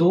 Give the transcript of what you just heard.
2